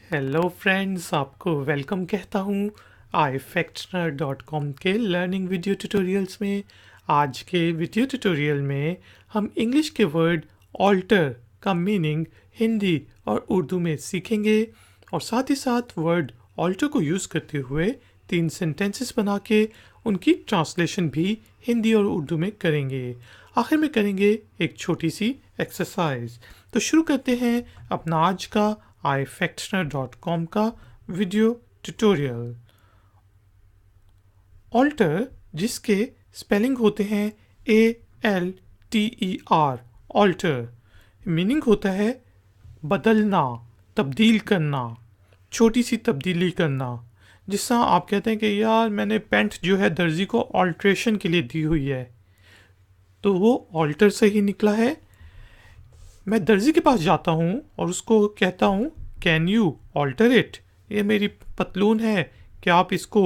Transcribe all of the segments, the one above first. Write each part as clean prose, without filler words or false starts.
Hello friends, आपको welcome कहता हूँ ifactioner.com के लर्निंग वीडियो ट्यूटोरियल्स में। आज के वीडियो ट्यूटोरियल में हम इंग्लिश के वर्ड ऑल्टर का मीनिंग हिंदी और उर्दू में सीखेंगे और साथ ही साथ वर्ड ऑल्टर को यूज़ करते हुए 3 सेंटेंसेस बना के उनकी ट्रांसलेशन भी हिंदी और उर्दू में करेंगे। आखिर में करेंगे एक छोटी सी एक्सरसाइज। तो शुरू करते हैं अपना आज का ifactioner.com का वीडियो ट्यूटोरियल। ऑल्टर, जिसके स्पेलिंग होते हैं ALTER, ऑल्टर, मीनिंग होता है बदलना, तब्दील करना, छोटी सी तब्दीली करना। जिस तरह आप कहते हैं कि यार मैंने पैंट जो है दर्जी को ऑल्ट्रेशन के लिए दी हुई है, तो वो ऑल्टर से ही निकला है। मैं दर्जी के पास जाता हूँ और उसको कहता हूँ कैन यू ऑल्टर इट, ये मेरी पतलून है, क्या आप इसको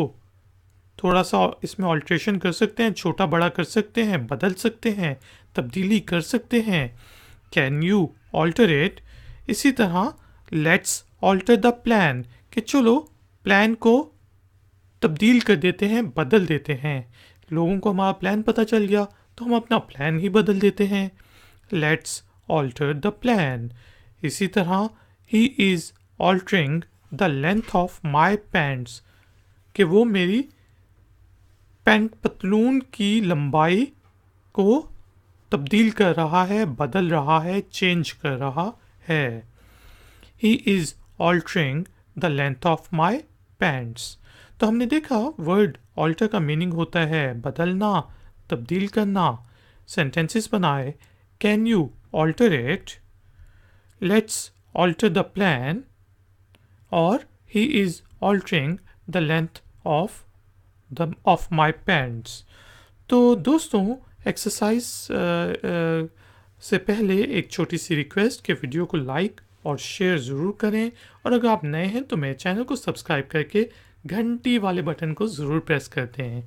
थोड़ा सा इसमें ऑल्ट्रेशन कर सकते हैं, छोटा बड़ा कर सकते हैं, बदल सकते हैं, तब्दीली कर सकते हैं। Can you alter it. इसी तरह लेट्स ऑल्टर द प्लान, कि चलो प्लान को तब्दील कर देते हैं, बदल देते हैं। लोगों को हमारा प्लान पता चल गया तो हम अपना प्लान ही बदल देते हैं। Let's alter the plan. इसी तरह ही is altering the length of my pants, कि वो मेरी पैंट पतलून की लंबाई को तब्दील कर रहा है, बदल रहा है, चेंज कर रहा है। ही is altering the length of my pants. तो हमने देखा वर्ड ऑल्टर का मीनिंग होता है बदलना, तब्दील करना। सेंटेंसेस बनाए, can you alter it, let's alter the plan, और he is altering the length of my pants. तो दोस्तों, एक्सरसाइज से पहले एक छोटी सी रिक्वेस्ट कि वीडियो को लाइक और शेयर ज़रूर करें, और अगर आप नए हैं तो मेरे चैनल को सब्सक्राइब करके घंटी वाले बटन को ज़रूर प्रेस करते हैं।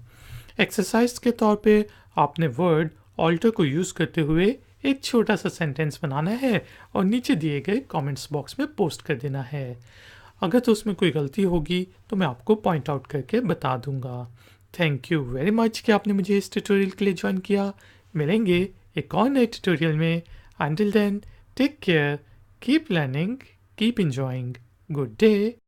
एक्सरसाइज के तौर पे आपने वर्ड ऑल्टर को यूज़ करते हुए एक छोटा सा सेंटेंस बनाना है और नीचे दिए गए कमेंट्स बॉक्स में पोस्ट कर देना है। अगर तो उसमें कोई गलती होगी तो मैं आपको पॉइंट आउट करके बता दूंगा। थैंक यू वेरी मच कि आपने मुझे इस ट्यूटोरियल के लिए ज्वाइन किया। मिलेंगे एक और नए ट्यूटोरियल में। Until then, take care, keep learning, keep enjoying. Good day.